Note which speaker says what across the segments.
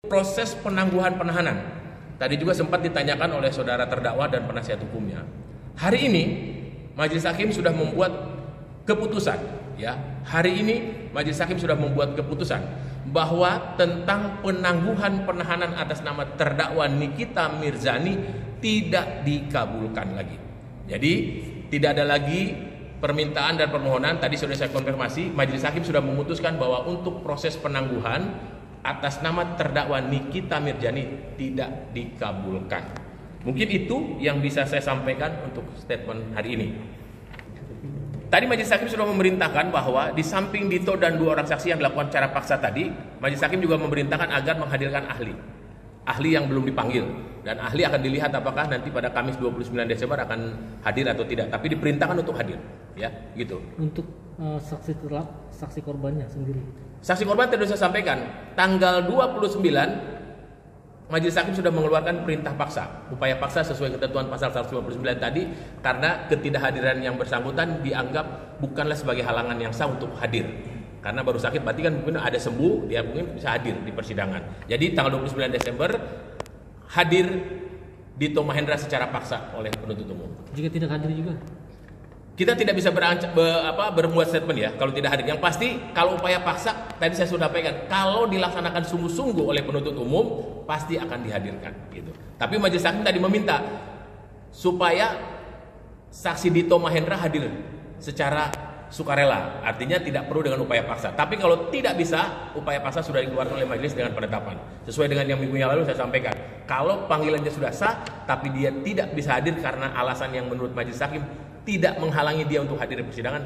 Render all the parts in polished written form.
Speaker 1: proses penangguhan penahanan. Tadi juga sempat ditanyakan oleh saudara terdakwa dan penasihat hukumnya. Hari ini Majelis Hakim sudah membuat keputusan, ya. Hari ini Majelis Hakim sudah membuat keputusan bahwa tentang penangguhan penahanan atas nama terdakwa Nikita Mirzani tidak dikabulkan lagi. Jadi tidak ada lagi permintaan dan permohonan. Tadi sudah saya konfirmasi, Majelis Hakim sudah memutuskan bahwa untuk proses penangguhan atas nama terdakwa Nikita Mirzani tidak dikabulkan. Mungkin itu yang bisa saya sampaikan untuk statement hari ini. Tadi Majelis Hakim sudah memerintahkan bahwa di samping Dito dan 2 orang saksi yang dilakukan secara paksa tadi, Majelis Hakim juga memerintahkan agar menghadirkan ahli yang belum dipanggil, dan ahli akan dilihat apakah nanti pada Kamis 29 Desember akan hadir atau tidak, tapi diperintahkan untuk hadir, ya, gitu.
Speaker 2: Untuk saksi korbannya sendiri.
Speaker 1: Saksi korban tadi saya sampaikan, tanggal 29 Majelis Hakim sudah mengeluarkan perintah paksa, upaya paksa sesuai ketentuan pasal 159 tadi, karena ketidakhadiran yang bersangkutan dianggap bukanlah sebagai halangan yang sah untuk hadir. Karena baru sakit, berarti kan mungkin ada sembuh, dia mungkin bisa hadir di persidangan. Jadi tanggal 29 Desember hadir Dito Mahendra secara paksa oleh penuntut umum.
Speaker 2: Jika tidak hadir juga?
Speaker 1: Kita tidak bisa berbuat statement ya kalau tidak hadir. Yang pasti kalau upaya paksa tadi saya sudah sampaikan, kalau dilaksanakan sungguh-sungguh oleh penuntut umum pasti akan dihadirkan gitu. Tapi Majelis Hakim tadi meminta supaya saksi Dito Mahendra hadir secara sukarela, artinya tidak perlu dengan upaya paksa. Tapi kalau tidak bisa, upaya paksa sudah dikeluarkan oleh majelis dengan penetapan. Sesuai dengan yang minggu yang lalu saya sampaikan, kalau panggilannya sudah sah, tapi dia tidak bisa hadir karena alasan yang menurut Majelis Hakim tidak menghalangi dia untuk hadir di persidangan,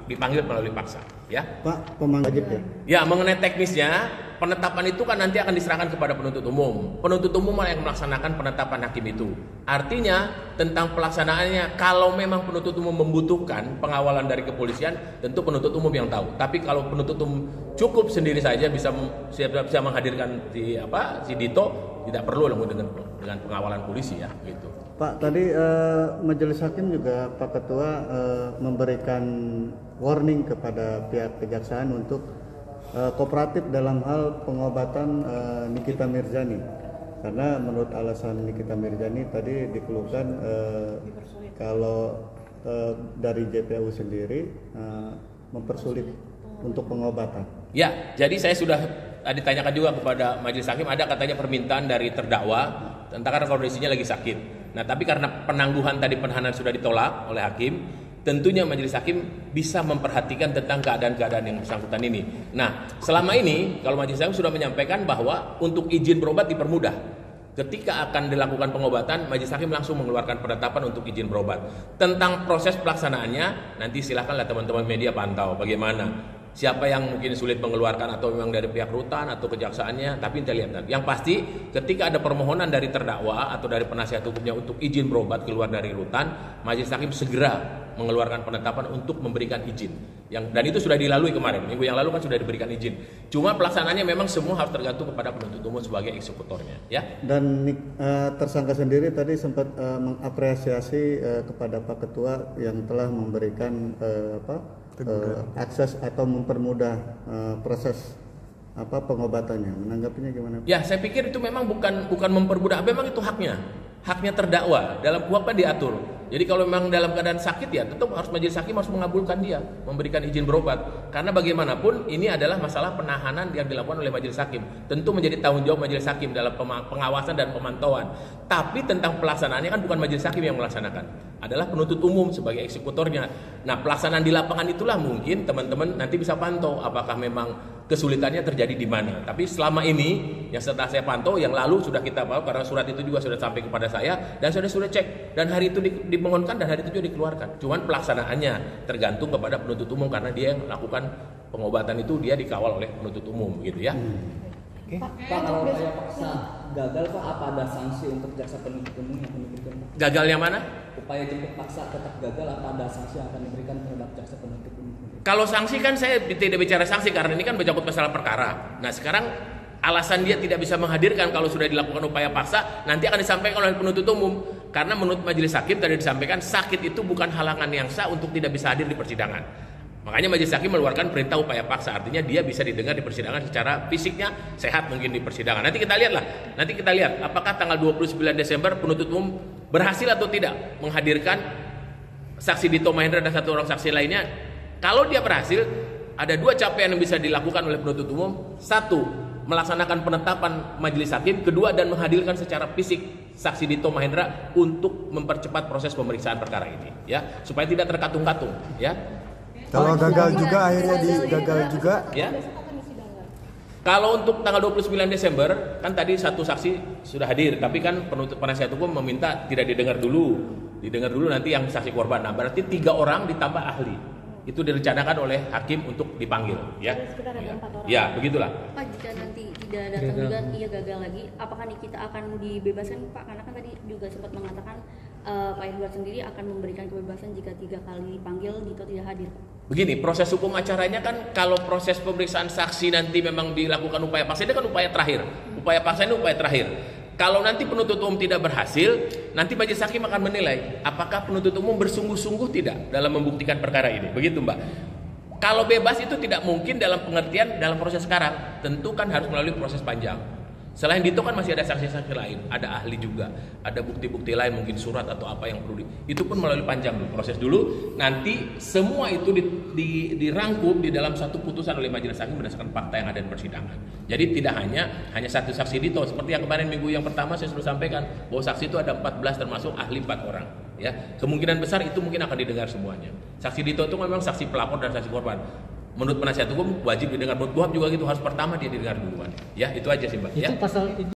Speaker 1: dipanggil melalui paksa. Ya,
Speaker 3: Pak, pemanggil ya?
Speaker 1: Ya, mengenai teknisnya, penetapan itu kan nanti akan diserahkan kepada penuntut umum. Penuntut umum yang melaksanakan penetapan hakim itu. Artinya tentang pelaksanaannya, kalau memang penuntut umum membutuhkan pengawalan dari kepolisian, tentu penuntut umum yang tahu. Tapi kalau penuntut umum cukup sendiri saja bisa menghadirkan si Dito, tidak perlu dengan pengawalan polisi ya, gitu.
Speaker 3: Pak, tadi Majelis Hakim juga Pak Ketua memberikan warning kepada pihak kejaksaan untuk kooperatif dalam hal pengobatan Nikita Mirzani, karena menurut alasan Nikita Mirzani tadi dikeluhkan kalau dari JPU sendiri mempersulit untuk pengobatan.
Speaker 1: Ya, jadi saya sudah ditanyakan juga kepada Majelis Hakim, ada katanya permintaan dari terdakwa tentang karena kondisinya lagi sakit. Nah, tapi karena penangguhan tadi penahanan sudah ditolak oleh hakim, tentunya Majelis Hakim bisa memperhatikan tentang keadaan-keadaan yang bersangkutan ini. Nah, selama ini kalau Majelis Hakim sudah menyampaikan bahwa untuk izin berobat dipermudah. Ketika akan dilakukan pengobatan, Majelis Hakim langsung mengeluarkan penetapan untuk izin berobat. Tentang proses pelaksanaannya, nanti silakanlah teman-teman media pantau bagaimana. Siapa yang mungkin sulit mengeluarkan atau memang dari pihak rutan atau kejaksaannya, tapi kita lihat. Yang pasti ketika ada permohonan dari terdakwa atau dari penasihat hukumnya untuk izin berobat keluar dari rutan, Majelis Hakim segera mengeluarkan penetapan untuk memberikan izin. Dan itu sudah dilalui kemarin, minggu yang lalu kan sudah diberikan izin. Cuma pelaksanaannya memang semua harus tergantung kepada penuntut umum sebagai eksekutornya, ya.
Speaker 3: Dan tersangka sendiri tadi sempat mengapresiasi kepada Pak Ketua yang telah memberikan akses atau mempermudah proses pengobatannya. Menanggapinya gimana?
Speaker 1: Ya, saya pikir itu memang bukan mempermudah, memang itu haknya terdakwa. Dalam KUHP diatur. Jadi kalau memang dalam keadaan sakit ya tetap harus Majelis Hakim harus mengabulkan dia, memberikan izin berobat. Karena bagaimanapun ini adalah masalah penahanan yang dilakukan oleh Majelis Hakim. Tentu menjadi tanggung jawab Majelis Hakim dalam pengawasan dan pemantauan. Tapi tentang pelaksanaannya kan bukan Majelis Hakim yang melaksanakan, adalah penuntut umum sebagai eksekutornya. Nah, pelaksanaan di lapangan itulah mungkin teman-teman nanti bisa pantau apakah memang kesulitannya terjadi di mana. Tapi selama ini yang setelah saya pantau, yang lalu sudah kita bawa karena surat itu juga sudah sampai kepada saya dan sudah cek, dan hari itu dimohonkan dan hari itu juga dikeluarkan. Cuman pelaksanaannya tergantung kepada penuntut umum karena dia yang melakukan pengobatan itu dia dikawal oleh penuntut umum gitu ya.
Speaker 4: Oke. Pak, kalau upaya paksa gagal Pak, apa ada sanksi untuk jaksa penuntut umum yang akan diberikan?
Speaker 1: Gagal yang mana?
Speaker 4: Upaya jemput paksa tetap gagal, apa ada sanksi yang akan diberikan terhadap jaksa penuntut umum?
Speaker 1: Kalau sanksi kan saya tidak bicara sanksi karena ini kan menyangkut masalah perkara. Nah, sekarang alasan dia tidak bisa menghadirkan kalau sudah dilakukan upaya paksa nanti akan disampaikan oleh penuntut umum. Karena menurut Majelis Hakim tadi disampaikan sakit itu bukan halangan yang sah untuk tidak bisa hadir di persidangan. Makanya majelis hakim mengeluarkan perintah upaya paksa, artinya dia bisa didengar di persidangan secara fisiknya sehat mungkin di persidangan. Nanti kita lihat apakah tanggal 29 Desember penuntut umum berhasil atau tidak menghadirkan saksi Dito Mahendra dan satu orang saksi lainnya. Kalau dia berhasil, ada dua capaian yang bisa dilakukan oleh penuntut umum. Satu, melaksanakan penetapan majelis hakim. Kedua, dan menghadirkan secara fisik saksi Dito Mahendra untuk mempercepat proses pemeriksaan perkara ini, ya, supaya tidak terkatung-katung, ya.
Speaker 5: Kalau gagal juga akhirnya gagal juga.
Speaker 1: Ya. Kalau untuk tanggal 29 Desember kan tadi satu saksi sudah hadir, tapi kan penasihat hukum meminta tidak didengar dulu nanti yang saksi korban. Nah, berarti 3 orang ditambah ahli. Itu direncanakan oleh hakim untuk dipanggil, ya.
Speaker 6: Sekitar ada 4 orang.
Speaker 1: Ya, begitulah.
Speaker 6: Pak, jika nanti tidak datang juga, ia gagal lagi, apakah nih kita akan dibebaskan, Pak? Karena kan tadi juga sempat mengatakan Pak Edward sendiri akan memberikan kebebasan jika 3 kali dipanggil Dito tidak hadir.
Speaker 1: Begini, proses hukum acaranya kan kalau proses pemeriksaan saksi nanti memang dilakukan upaya paksa, ini kan upaya terakhir. Upaya paksa ini upaya terakhir. Kalau nanti penuntut umum tidak berhasil, nanti majelis hakim akan menilai apakah penuntut umum bersungguh-sungguh tidak dalam membuktikan perkara ini. Begitu, Mbak. Kalau bebas itu tidak mungkin dalam pengertian dalam proses sekarang. Tentu kan harus melalui proses panjang. Selain Dito kan masih ada saksi-saksi lain, ada ahli juga, ada bukti-bukti lain, mungkin surat atau apa yang perlu itu pun melalui panjang dulu, proses dulu. Nanti semua itu dirangkum di dalam satu putusan oleh majelis hakim berdasarkan fakta yang ada di persidangan. Jadi tidak hanya satu saksi Dito, seperti yang kemarin minggu yang pertama saya sudah sampaikan bahwa saksi itu ada 14 termasuk ahli 4 orang. Ya, kemungkinan besar itu mungkin akan didengar semuanya. Saksi Dito itu memang saksi pelapor dan saksi korban. Menurut penasihat hukum wajib didengar, menurut Buhab juga gitu, harus pertama dia didengar duluan. Ya, itu aja sih, Mbak.
Speaker 2: Itu
Speaker 1: Ya.
Speaker 2: pasal